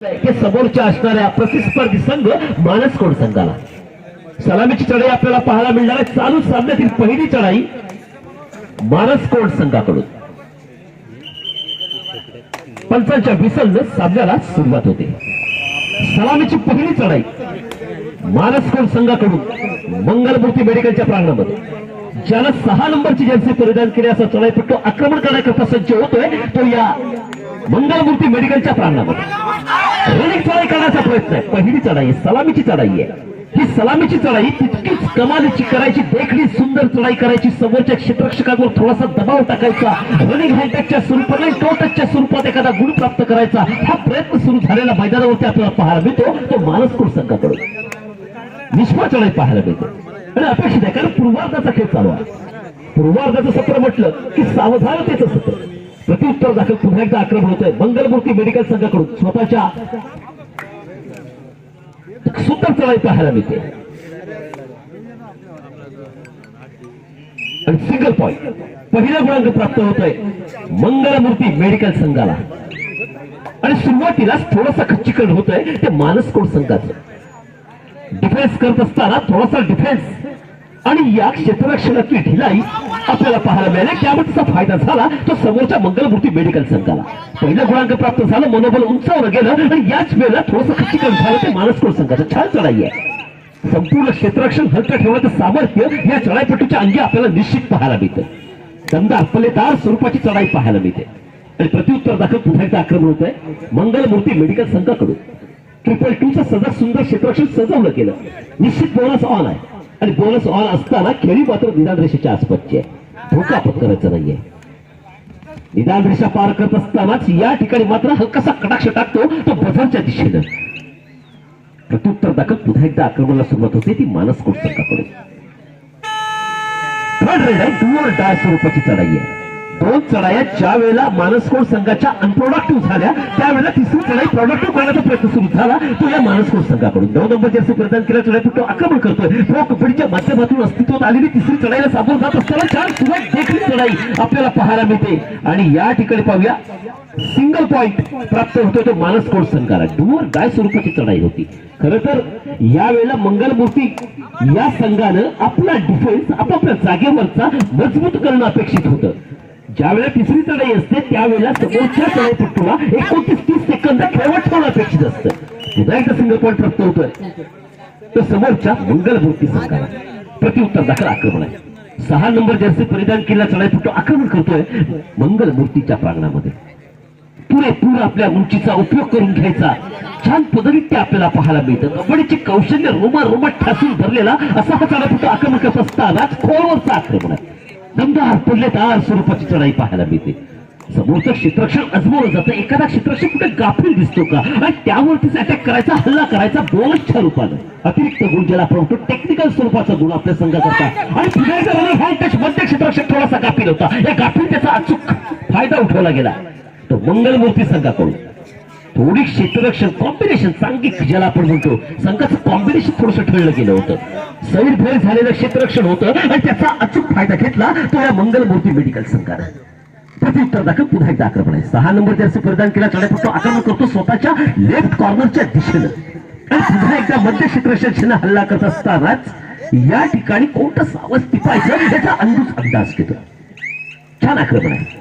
के समोरच्या असणाऱ्या प्रतिस्पर्धी संघ मानसकोड संघाला सलामीची चढाई आपल्याला पाहायला मिळणार आहे। चालू सामन्यातील पहिली चढाई मानसकोड संघाकडून पंचांच्या विसलनं सामन्याला सुरुवात होते। सलामीची पहिली चढाई मानसकोड संघाकडून मंगलमूर्ती मेडिकलच्या प्रांगणामध्ये ज्याला 6 नंबरची जर्सी परिधान केली असा चढाईपट्टू आक्रमण करण्याकरता सज्ज होतोय तो या मंगलमूर्ती मेडिकलच्या प्रांगणामध्ये रनिंग चढाई करण्याचा प्रयत्न आहे। पहिली चढाई सलामीची चढाई आहे। ही सलामीची चढाई तितकीच कमालीची करायची, देखणी सुंदर चढाई करायची, समोरच्या क्षेत्ररक्षकावर थोडासा दबाव टाकायचा, रनिंग हँडटचच्या स्वरूपात टोटचच्या स्वरूपात एखादा गुण प्राप्त करायचा हा प्रयत्न सुरू झालेला मैदानावरती आपल्याला पाहायला मिळतो तो मानसकोड संघाकडून निष्फळ चढाई पाहायला मिळते आणि अपेक्षित आहे कारण पूर्वार्धाचा खेळ चालू आहे। पूर्वार्धाचं सत्र म्हटलं की सावधानतेचं सत्र। प्रत्युत्तर दाखल पुन्हा एकदा आक्रमण होतंय मंगलमूर्ती मेडिकल संघाकडून स्वतःच्या सुंदर चढाई पाहायला मिळते आणि सिंगल पॉइंट पहिला गुणांक प्राप्त होतोय मंगलमूर्ती मेडिकल संघाला आणि सुरुवातीलाच थोडासा खच्चीकरण होतंय ते मानसकोड संघाचं। डिफेन्स करत असताना थोडासा डिफेन्स आणि या क्षेत्ररक्षणाची ढिलाई आपल्याला पाहायला मिळाली, त्यामुळे त्याचा फायदा झाला तो समोरच्या मंगलमूर्ती मेडिकल संघाला। पहिला गुणांक प्राप्त झाला, मनोबल उंचावर गेलं आणि याच वेळेला थोडंसं खच्चीकरण झालं ते मानसकोड संघाचं। छान चढाई आहे। संपूर्ण क्षेत्ररक्षण हलकं ठेवण्याचं सामर्थ्य या चढाईपट्टूच्या अंगी आपल्याला निश्चित पाहायला मिळतं। दमदार पल्लेदार स्वरूपाची चढाई पाहायला मिळते आणि प्रत्युत्तर दाखल पुन्हा एकदा आक्रमण होत आहे मंगलमूर्ती मेडिकल संघाकडून। 222चं सजग सुंदर क्षेत्ररक्षण सजवलं गेलं, निश्चित बोनस ऑन आहे आणि बोनस ऑन असताना खेळी मात्र निदान रेषेच्या आसपासची आहे, धोका पत्करायचा नाहीये। निदान रेषा पार करत असतानाच या ठिकाणी मात्र हलकासा कटाक्ष टाकतो तो बझरच्या दिशेनं। प्रत्युत्तर दाखल पुन्हा एकदा आक्रमणाला सुरुवात होते ती मानसकोड संघाकडून। थर्ड रेड आहे, डू ऑर डाय स्वरूपाची चढाई आहे। दोन चढाया ज्या वेळेला मानसकोड संघाच्या अनप्रोडक्टिव्ह झाल्या त्यावेळेला तिसरी चढाई प्रोडक्टिव्ह करण्याचा प्रयत्न सुरू झाला तो या मानसकोड संघाकडून। 9 नंबर जर्सी परिधान केला चढाईपट्टू आक्रमण करतोय। प्रो कबड्डीच्या माध्यमातून अस्तित्वात आलेली तिसरी चढाईला सामोरं जात असताना छान सुरुवात देखील चढाई आपल्याला पाहायला मिळते आणि या ठिकाणी पाहूया सिंगल पॉइंट प्राप्त होतो तो मानसकोड संघाला। डू ऑर डाय स्वरूपाची चढाई होती। खरं तर यावेळेला मंगलमूर्ती या संघानं आपला डिफेन्स आपापल्या जागेवरचा मजबूत करणं अपेक्षित होतं। ज्यावेळेला तिसरी चढाई असते त्यावेळेला समोरच्या चढाईपट्टूला 29-30 सेकंद खेळवत ठेवणं अपेक्षित असतं। पुन्हा एकदा सिंगल पॉइंट प्राप्त होतोय तर समोरच्या मंगलमूर्ती संघाला प्रत्युत्तर दाखल आक्रमण आहे। 6 नंबर जर्सी परिधान केलेला चढाईपट्टू आक्रमण करतोय मंगलमूर्तीच्या प्रांगणामध्ये। पुरेपूर आपल्या उंचीचा उपयोग करून घ्यायचा छान पद्धतीने आपल्याला पाहायला मिळतं। कबड्डीचे कौशल्य रोमारोमात ठासून भरलेला असा हा चढाईपट्टू आक्रमण करत असतानाच खोलवरचं आक्रमण आहे। दमदार पल्लेदार स्वरूपाची चढाई पाहायला मिळते। समोरचं क्षेत्ररक्षण अजमावलं जातं, एखादा क्षेत्ररक्षक कुठे गाफील दिसतो का आणि त्यावरतीच अटॅक करायचा, हल्ला करायचा बोनसच्या रूपानं। अतिरिक्त गुण ज्याला आपण म्हणतो टेक्निकल स्वरूपाचा गुण आपल्या संघाकरता आणि पुन्हा एकदा रनिंग हँडटच मध्ये क्षेत्ररक्षक थोडासा गाफील होता, या गाफीलतेचा अचूक फायदा उठवला गेला तो मंगलमूर्ती संघाकडून। थोडी क्षेत्ररक्षण कॉम्बिनेशन सांघिक ज्याला आपण म्हणतो संघाचं कॉम्बिनेशन थोडंसं ठळलं गेलं होतं, सैरभैर झालेलं क्षेत्ररक्षण होतं आणि त्याचा अचूक फायदा घेतला तो या मंगलमूर्ती मेडिकल संघानं। प्रत्युत्तर दाखल पुन्हा एकदा आक्रमण आहे। 6 नंबर जर्सी परिधान केला चढाईपट्टू आक्रमण करतो स्वतःच्या लेफ्ट कॉर्नरच्या दिशेनं आणि पुन्हा एकदा मध्य क्षेत्ररक्षण हल्ला करत असतानाच या ठिकाणी कोणतं सावध टिपायचं याचा अंदाज घेतो। छान आक्रमण आहे।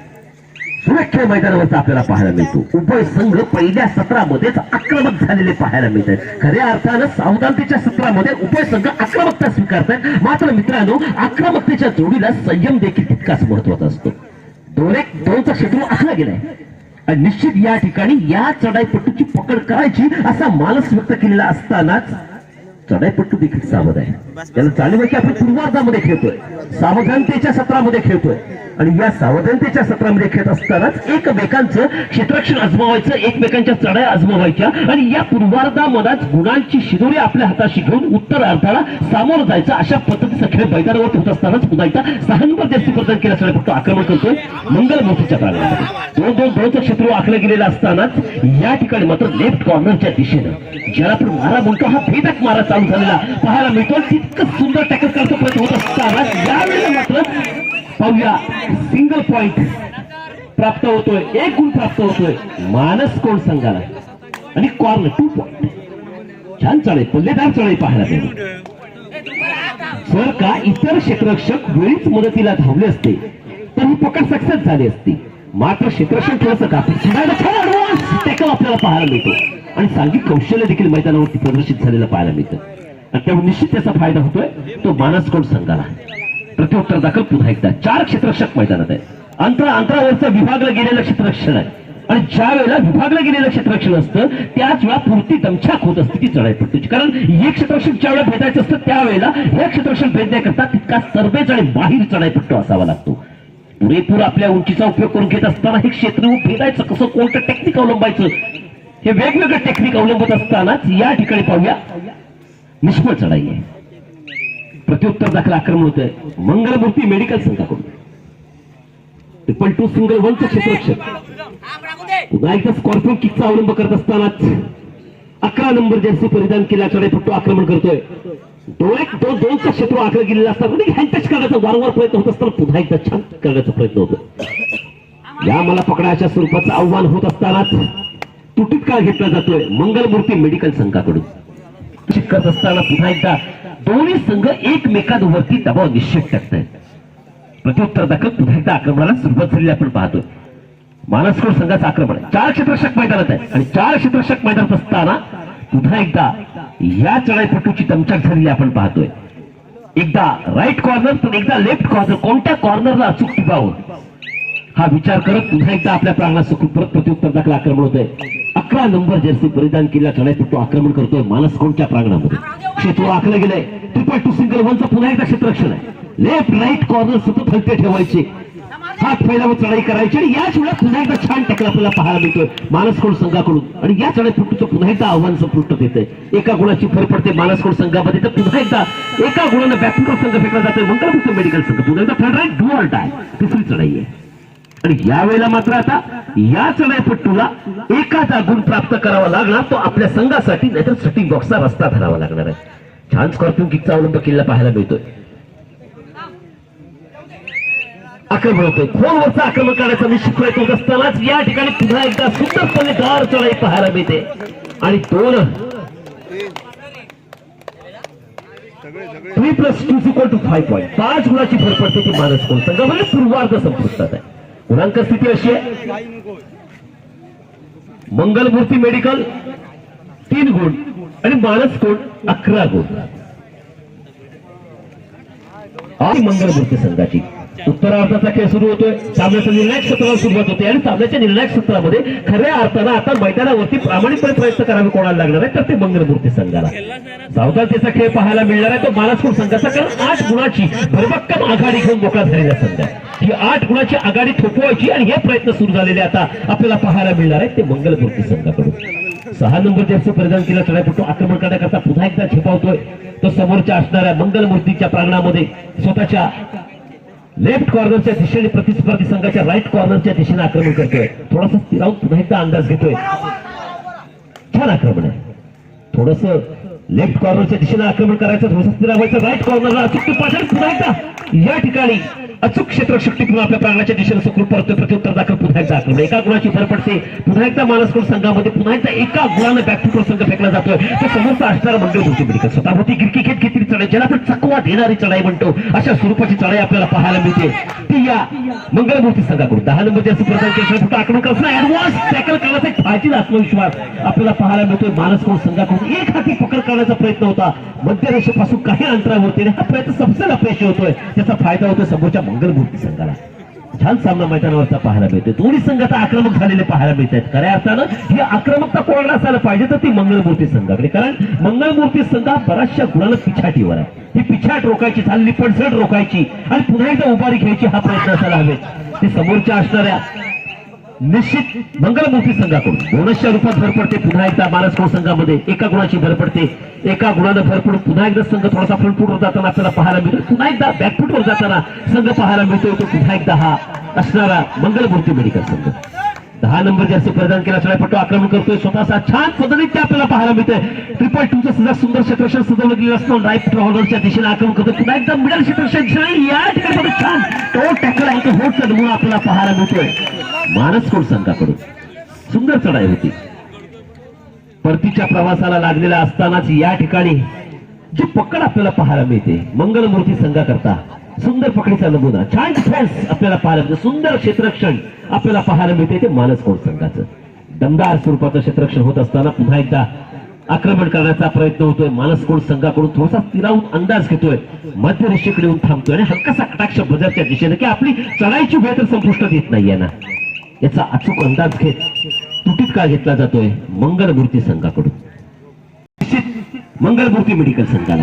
सुरक्षा मैदानावरचा आपल्याला पाहायला मिळतो। उभय संघ पहिल्या सत्रामध्येच आक्रमक झालेले पाहायला मिळत आहेत। खऱ्या अर्थानं सावधानतेच्या सत्रामध्ये उभय संघ आक्रमकता स्वीकारतात, मात्र मित्रांनो आक्रमकतेच्या जोडीला संयम देखील तितकाच महत्वाचा असतो। 2-1-2चा शत्रू आखला गेलाय आणि निश्चित या ठिकाणी या चढाईपट्टूची पकड करायची असा मानस व्यक्त केलेला असतानाच चढाईपट्टू देखील सावध आहे। त्याला जाणीव आहे की आपण पूर्वार्धामध्ये खेळतोय, सावधानतेच्या सत्रामध्ये खेळतोय आणि या सावधानतेच्या सत्रामध्ये खेळत असतानाच एकमेकांचं क्षेत्ररक्षण आजमावायचं, एकमेकांच्या चढाया आजमावायच्या आणि या पूर्वार्धामध्येच गुणांची शिदोरी आपल्या हाताशी घेऊन उत्तरार्धाला सामोरं जायचं अशा पद्धतीचा खेळ मैदानावर होत असतानाच पुन्हा एकदा 6 नंबर जर्सी परिधान केला चढाईपट्टू आक्रमण करतोय मंगलमूर्तीच्या प्रांगणामध्ये। 2-2-2चं शत्रू आखलं गेलेलं असतानाच या ठिकाणी मात्र लेफ्ट कॉर्नरच्या दिशेनं ज्याला आपण मारा म्हणतो हा भेदक मारा चालू झालेला पाहायला मिळतो। तितकं सुंदर टॅकल करतो प्रयत्न होत असताना यावेळेला मात्र पाहूया सिंगल पॉइंट प्राप्त होतोय, 1 गुण प्राप्त होतोय मानसकोड संघाला आणि कॉर्नर 2 पॉइंट. छान चढाई, पल्लेदार चढाई पाहायला मिळाली. जर का इतर क्षेत्ररक्षक वेळीच मदतीला धावले असते तर ही पकड सक्सेस झाली असती. मात्र क्षेत्ररक्षक थोडंसं कापी टॅकल आपल्याला पाहायला मिळतो आणि सांघिक कौशल्य देखील मैदानावरती प्रदर्शित झालेलं पाहायला मिळतं. आणि त्यामुळे निश्चित त्याचा फायदा होतोय तो मानसकोट संघाला. प्रत्युत्तर दाखल पुन्हा एकदा 4 क्षेत्ररक्षक मैदानात आहे. अंतरावरचं विभागलं गेलेलं क्षेत्ररक्षण आहे आणि ज्या वेळेला विभागलं गेलेलं क्षेत्ररक्षण असतं त्याच वेळा पुरती दमछाक होत असते ती चढाईपट्टूची. कारण एक क्षेत्ररक्षक ज्या वेळेला भेदायचं असतं त्यावेळेला हे क्षेत्ररक्षण भेदण्याकरता तितका सर्वेच आणि बाहेर चढाईपट्टू असावा लागतो. पुरेपूर आपल्या उंचीचा उपयोग करून घेत असताना हे क्षेत्र भेदायचं कसं, कोणतं टेक्निक अवलंबायचं, हे वेगवेगळं टेक्निक अवलंबत असतानाच या ठिकाणी पाहूया निष्फळ चढाई आहे. प्रत्युत्तर दाखल आक्रमण होत आहे मंगलमूर्ती मेडिकल संघाकडून. 2-2 सिंगल 1चं क्षेत्ररक्षक पुन्हा एकदा स्कॉर्पिओन किकचा अवलंब करत असतानाच 11 नंबर जर्सी परिधान केला चढाईपट्टू आक्रमण करतोय. 2-2चं क्षेत्र आखलं गेलेलं असताना हँड टच करण्याचा वारंवार प्रयत्न होत असताना पुन्हा एकदा छान करण्याचा प्रयत्न होतो. या मला पकडाच्या स्वरूपाचं आव्हान होत असतानाच तुटीत काळ घेतला जातोय मंगलमूर्ती मेडिकल संघाकडून. करत असताना पुन्हा एकदा दोन्ही संघ एकमेकांवरती दबाव निश्चित टाकतायत. प्रत्युत्तर दाखल पुन्हा एकदा आक्रमणाला सुरुवात झालेली आपण पाहतोय. मानसकोट संघाचं आक्रमण आहे. 4 क्षेत्ररक्षक मैदानात आहे आणि 4 क्षेत्ररक्षक मैदानात असताना पुन्हा एकदा या चढाईपट्टूची दमछाक झालेली आपण पाहतोय. एकदा राईट कॉर्नर तर एकदा लेफ्ट कॉर्नर, कोणत्या कॉर्नरला अचूक टिपावं हा विचार करत पुन्हा एकदा आपल्या प्रांगणात सुखरूप परत प्रत्युत्तर दाखल आक्रमण होतंय. 11 नंबर जर्सी परिधान केला चढाईपट्टू आक्रमण करतोय मानसकोटच्या प्रांगणामध्ये. क्षेत्र आखलं गेलंय 2-2 सिंगल 1चं पुन्हा एकदा क्षेत्ररक्षण आहे. लेफ्ट राईट कॉर्नर सतत हलते ठेवायचे, हात फैलावर चढाई करायची आणि याच वेळेला पुन्हा एकदा छान टॅकल आपल्याला पाहायला मिळतोय मानसकोट संघाकडून. आणि या चढाईपट्टूचं पुन्हा एकदा आव्हान संपुष्ट येतंय. एका गुणाची भर पडते मानसकोट संघामध्ये तर पुन्हा एकदा एका गुणानं बॅकफुटवर संघ फेकला जातोय मंगलमूर्ती मेडिकल संघ. पुन्हा एकदा third raid do or die तिसरी चढाई आहे. आणि यावेळेला मात्र आता या चढाईपट्टूला एकाचा गुण प्राप्त करावा लागणार तो आपल्या संघासाठी, नाहीतर सेटिंग बॉक्सचा रस्ता धरावा लागणार आहे. छान स्कॉर्पिओन किकचा अवलंब केलेला पाहायला मिळतोय. आक्रमण होतोय, खोलवरचं आक्रमण करण्याचा निश्चित प्रयत्न होत असतानाच या ठिकाणी पुन्हा एकदा सुंदरपणे दार चढाई पाहायला मिळते आणि 3+2=5 पॉईंट 5 गुणाची भर पडते की मानसकोट संघामध्ये पूर्वार्ध संपुष्टात आहे. गुणांक स्थिती अशी आहे मंगलमूर्ती मेडिकल 3 गुण आणि मानसकोट 11 गुण. आणि मंगलमूर्ती संघाची उत्तरार्धाचा खेळ सुरू होतोय. सामन्याच्या निर्णायक सत्राला सुरुवात होते आणि सामन्याच्या निर्णायक सत्रामध्ये खऱ्या अर्थानं आता मैदानावरती प्रामाणिकपणे प्रयत्न करावे कोणाला लागणार आहे तर ते मंगलमूर्ती संघाला. सावधानतेचा खेळ पाहायला मिळणार आहे तो मानसकोट संघाचा, कारण 8 गुणाची भरभक्कम आघाडी घेऊन मोकळा झालेला संघ आहे. ही 8 गुणाची आघाडी थोपवायची आणि हे प्रयत्न सुरू झालेले आता आपल्याला पाहायला मिळणार आहे ते मंगलमूर्ती संघाकडून. 6 नंबर जर्सी परिधान केला चढाईपट्टू आक्रमण करण्याकरता पुन्हा एकदा झेपावतोय. तो समोरच्या असणाऱ्या मंगलमूर्तीच्या प्रांगणामध्ये स्वतःच्या लेफ्ट कॉर्नरच्या दिशेने प्रतिस्पर्धी संघाच्या राईट कॉर्नरच्या दिशेने आक्रमण करतोय. थोडासा स्थिरावून पुन्हा एकदा अंदाज घेतोय. छान आक्रमण आहे. थोडस लेफ्ट कॉर्नरच्या दिशेने आक्रमण करायचं, थोडंसं स्थिरावायचं, राईट कॉर्नरला अचूक पाठवून पुन्हा एकदा या ठिकाणी अचूक क्षेत्ररक्षक टिकून आपल्या प्रांगणाच्या दिशेने सुखरूप परतोय. प्रत्युत्तर दाखल पुन्हा एकदा आक्रमण, एका गुणाची भर पडते. पुन्हा एकदा मानसकोट संघामध्ये पुन्हा एकदा एका गुणानं बॅकफुटवर संघ फेकला जातोय. तो समोरचा असणारा मंगलमूर्ती मेडिकल स्वतःभोवती गिरकी घेत घेतली चढाई, ज्याला आपण चकवा देणारी चढाई म्हणतो अशा स्वरूपाची चढाई आपल्याला पाहायला मिळते ती या मंगलमूर्ती संघाकडून. 10 नंबर जर्सी परिधान केला आक्रमण करताना ऍडव्हान्स टॅकल करण्याचा एक फायदेशीर आत्मविश्वास आपल्याला पाहायला मिळतोय मानसकोट संघाकडून. एक हाती पकड करण्याचा प्रयत्न होता मध्यरेषेपासून काही अंतरावरती, हा प्रयत्न सबसे अपयशी होतोय. त्याचा फायदा होतोय समोरच्या मंगलमूर्ती संघाला. छान सामना मैदानावरचा पाहायला मिळतोय. दोन्ही संघ आता आक्रमक झालेले पाहायला मिळत आहेत. खऱ्या अर्थानं ही आक्रमकता कोणाला असायला पाहिजे तर ती मंगलमूर्ती संघाकडे, कारण मंगलमूर्ती संघ बऱ्याचशा गुणानं पिछाटीवर आहे. ही पिछाट रोखायची, चालली पडझड रोखायची आणि पुन्हा एकदा उभारी घ्यायची हा प्रयत्न असायला हवे. ते समोरच्या असणाऱ्या निश्चित मंगलमूर्ती संघाकडून बोनसच्या रूपात भर पडते. पुन्हा एकदा मानसकोट संघामध्ये एका गुणाची भर पडते. एका गुणानं भर पडून पुन्हा एकदा संघ थोडासा फ्रंटफुटवर जाताना आपल्याला पाहायला मिळतो. पुन्हा एकदा बॅकफुटवर जाताना संघ पाहायला मिळतोय तो पुन्हा एकदा हा असणारा मंगलमूर्ती मेडिकल संघ. 10 नंबर जर्सी परिधान केला चढाईपट्टू आक्रमण करतोय स्वतःचा छान पद्धतीने आपल्याला पाहायला मिळतंय. 2.2चं सुद्धा सुंदर क्षेत्ररक्षण सजवलं गेलं असतं. राईट कॉर्नरच्या दिशेने आक्रमण करतोय. पुन्हा एकदा मिडल क्षेत्ररक्षण या ठिकाणी छान तो टॅकल आहे तो होत नमुना आपल्याला पाहायला मिळतोय मानसकोट संघाकडून. सुंदर चढाई होती. परतीच्या प्रवासाला लागलेला असतानाच या ठिकाणी जी पकड आपल्याला पाहायला मिळते मंगलमूर्ती संघाकरता सुंदर पकडीचा नमुना, छान डिफेन्स आपल्याला पाहायला मिळते, सुंदर क्षेत्ररक्षण आपल्याला पाहायला मिळते ते मानसकोट संघाचं. दमदार स्वरूपाचं क्षेत्ररक्षण होत असताना पुन्हा एकदा आक्रमण करण्याचा प्रयत्न होतोय मानसकोट संघाकडून. थोडासा स्थिरावून अंदाज घेतोय, मध्य रेषेकडे येऊन थांबतोय आणि हलकासा कटाक्ष बजावच्या दिशेने की आपली चढाईची वेळ तर संपुष्टात येत नाहीये ना, याचा अचूक अंदाज घेत तुटीत काळ घेतला जातोय मंगलमूर्ती संघाकडून. मंगलमूर्ती मेडिकल संघाला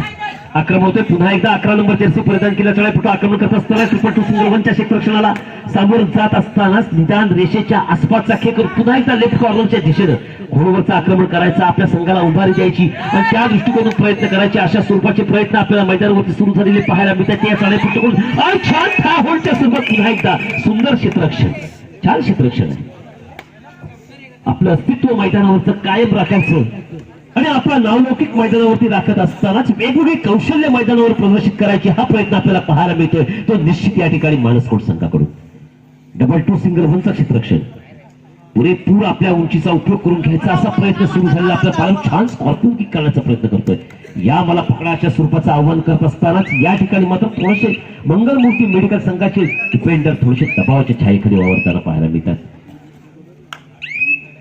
आक्रमण होते पुन्हा एकदा 11 नंबर जर्सी परिधान केला चढाईपटू आक्रमण करत असताना 2-1च्या क्षेत्ररक्षणाला सामोरं जात असतानाच निदान रेषेच्या आसपासचा खेळ करून पुन्हा एकदा लेफ्ट कॉर्नरच्या दिशेनं घोडवरचं आक्रमण करायचं, आपल्या संघाला उभारी द्यायची आणि त्या दृष्टिकोनातून प्रयत्न करायचे. अशा स्वरूपाचे प्रयत्न आपल्याला मैदानावरती सुरू झालेले पाहायला मिळतात. या चढाईपटूकडून छान होल्डच्या सुरुवात पुन्हा एकदा सुंदर क्षेत्ररक्षण, छान क्षेत्ररक्षण आहे. आपलं अस्तित्व मैदानावरचं कायम राखायचं आणि आपला नावलौकिक मैदानावरती राखत असतानाच वेगवेगळी कौशल्य मैदानावर प्रदर्शित करायची हा प्रयत्न आपल्याला पाहायला मिळतोय. तो निश्चित या ठिकाणी मानसकोट संघाकडून 2-2 सिंगल 1चा क्षेत्ररक्षण पुरेपूर आपल्या उंचीचा उपयोग करून घ्यायचा असा प्रयत्न सुरू झालेला आपला पालन छान स्कॉर्पिंग किक करण्याचा प्रयत्न करतोय. या मला पकडाच्या स्वरूपाचं आव्हान करत असतानाच या ठिकाणी मात्र थोडेसे मंगलमूर्ती मेडिकल संघाचे डिफेंडर थोडेसे दबावाच्या छायेखाली वावरताना पाहायला मिळतात.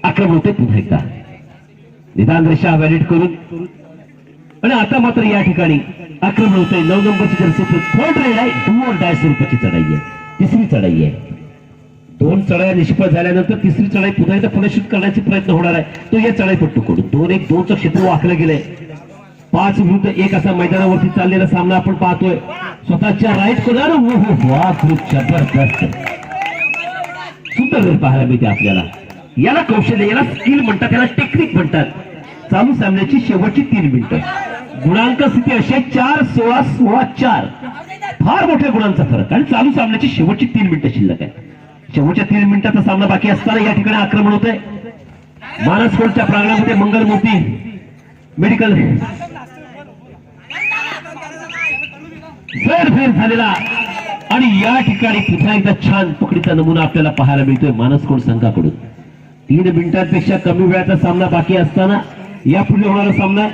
आक्रमण होते पुन्हा एकदा निदान रेषा व्हॅलिड करून आणि आता मात्र या ठिकाणी आक्रमण होतंय. 9 नंबरची जर्सी थर्ड रेड आहे, डू और डाय स्वरूपाची चढाई आहे, तिसरी चढाई आहे. 2 चढाया निष्फळ झाल्यानंतर तिसरी चढाई पुन्हा एकदा पुनश्चित करण्याचा प्रयत्न होणार आहे. तो या चढाईपट्टूकडून 2-1-2चं क्षेत्र आखलं गेलंय. 5 विरुद्ध 1 असा मैदानावरती चाललेला सामना आपण पाहतोय. स्वतःच्या राईट कॉर्नर जबरदस्त सुंदर वेळ पाहायला मिळते आपल्याला. याला कौशल्य, याला स्किल म्हणतात, याला टेक्निक म्हणतात. चालू सामन्याची शेवटची 3 मिनिटं, गुणांक स्थिती अशी 4-16-16-4, फार मोठ्या गुणांचा फरक आणि चालू सामन्याची शेवटची 3 मिनिटं शिल्लक आहे. शेवटच्या 3 मिनिटाचा सामना बाकी असताना या ठिकाणी आक्रमण होत आहे मानसकोटच्या प्रांगणामध्ये. मंगलमूर्ती मेडिकल फेर झालेला आणि या ठिकाणी पुन्हा एकदा छान पकडीचा नमुना आपल्याला पाहायला मिळतोय मानसकोट संघाकडून. 3 मिनिटांपेक्षा कमी वेळाचा सामना बाकी असताना यापुढे होणारा सामना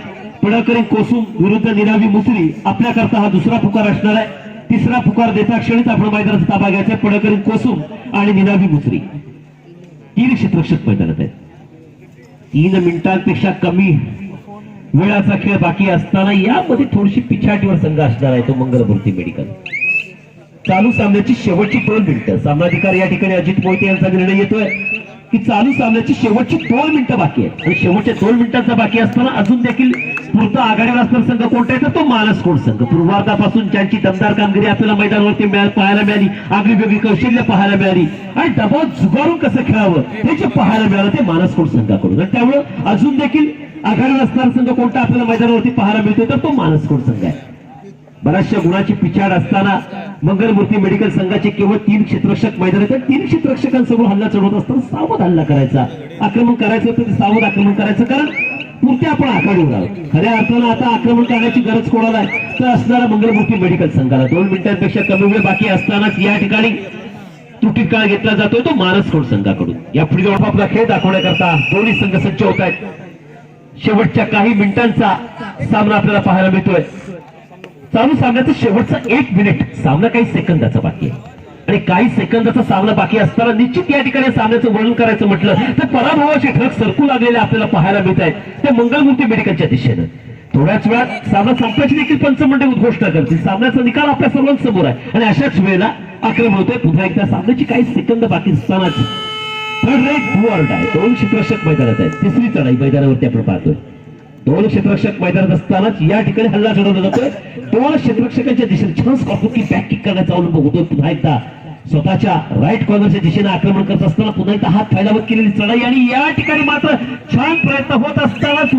पडकरी कोसुम विरुद्ध निनावी मुसरी. आपल्याकरता हा दुसरा पुकार असणार आहे. तिसरा पुकार देता क्षणीच आपण मैदानाचा ताबा घ्यायचा. पडकरी कोसुम आणि निनावी मुसरी 3 क्षेत्ररक्षक मैदानात आहेत. 3 मिनिटांपेक्षा कमी वेळाचा खेळ बाकी असताना यामध्ये थोडीशी पिछाटीवर संघ असणार आहे तो मंगलमूर्ती मेडिकल. चालू सामन्याची शेवटची 2 मिनिटं, सामनाधिकारी या ठिकाणी अजित मोहिते यांचा निर्णय येतोय की चालू सामन्याची शेवटची 2 मिनिटं बाकी आहेत आणि शेवटच्या 2 मिनिटांचा बाकी असताना अजून देखील पुरता आघाडीवर असणारा संघ कोणता आहे तर तो मानसकोट संघ. पूर्वार्धापासून ज्यांची दमदार कामगिरी आपल्याला मैदानावरती पाहायला मिळाली, आगळी वेगळी कौशल्य पाहायला मिळाली आणि दबाव झुगारून कसं खेळावं हे जे पाहायला मिळालं ते मानसकोट संघाकडून. आणि त्यामुळे अजून देखील आघाडीवर असणारा संघ कोणता आपल्याला मैदानावरती पाहायला मिळतो तर तो मानसकोट संघ आहे. बऱ्याचशा गुणाची पिछाड असताना मंगलमूर्ती मेडिकल संघाचे केवळ 3 क्षेत्ररक्षक मैदानात आहेत. 3 क्षेत्ररक्षकांसमोर हल्ला चढवत असताना सावध हल्ला करायचा, आक्रमण करायचं तर सावध आक्रमण करायचं, कारण पुरते आपण आघाडीवर आहोत. खऱ्या अर्थानं आता आक्रमण करण्याची गरज कोणाला आहे तर असणारा मंगलमूर्ती मेडिकल संघाला. 2 मिनिटांपेक्षा कमी वेळ बाकी असतानाच या ठिकाणी तुटीत काळ घेतला जातोय तो मानसकोट संघाकडून. या पुढे आपला खेळ दाखवण्याकरता दोन्ही संघ सज्ज होत आहेत. शेवटच्या काही मिनिटांचा सामना आपल्याला पाहायला मिळतोय. चालू सामन्याचा शेवटचा 1 मिनिट, सामना काही सेकंदाचा बाकी आहे आणि काही सेकंदाचा सामना बाकी असताना निश्चित या ठिकाणी सामन्याचं वर्णन करायचं म्हटलं तर पराभवाचे ढग सरकू लागलेले आपल्याला पाहायला मिळत आहेत ते मंगलमूर्ती मेडिकलच्या दिशेनं. थोड्याच वेळात सामना संपायची देखील पंचमंडळ उद्घोषणा करतील. सामन्याचा निकाल आपल्या सर्वांसमोर आहे आणि अशाच वेळेला आक्रमण होतोय पुन्हा एकदा. सामन्याची काही सेकंद बाकी असतानाच थर्ड रेड डू और डाय 2 क्षेत्ररक्षक मैदानात आहेत. तिसरी चढाई मैदानावरती आपण पाहतोय. 2 क्षेत्ररक्षक मैदानात असतानाच या ठिकाणी हल्ला चढवला जातोय. 2 क्षेत्ररक्षकांच्या दिशेने छान स्कॉर्पिंग बॅक किक करण्याचा अवलंब होतोय. पुन्हा एकदा स्वतःच्या राईट कॉर्नरच्या दिशेने आक्रमण करत असताना पुन्हा एकदा हात फैलावत केलेली चढाई आणि या ठिकाणी मात्र छान प्रयत्न होत असतानाच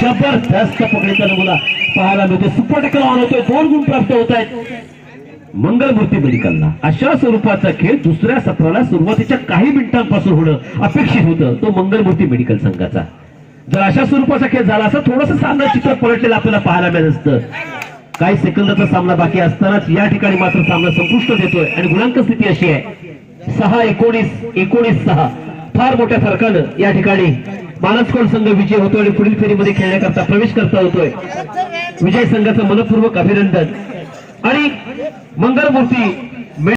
जबरदस्त पकडीचा नमुना पाहायला मिळतोय. सुपर टॅकल ऑन होतोय. 2 गुण प्राप्त होत आहेत मंगलमूर्ती मेडिकलला. अशा स्वरूपाचा खेळ दुसऱ्या सत्राला सुरुवातीच्या काही मिनिटांपासून होणं अपेक्षित होतं तो मंगलमूर्ती मेडिकल संघाचा. जर अशा स्वरूपाचा खेळ झाला असता थोडंसं सामना चित्र पलटलेलं आपल्याला पाहायला मिळत असतं. काही सेकंदाचा सामना बाकी असतानाच या ठिकाणी मात्र सामना संपुष्ट देतोय आणि गुणांक स्थिती अशी आहे 6-19-19-6, फार मोठ्या फरकानं या ठिकाणी मानसकोट संघ विजय होतोय आणि पुढील फेरीमध्ये खेळण्याकरता प्रवेश करता होतोय. विजय संघाचं मनपूर्वक अभिनंदन. आणि मंगलमूर्ती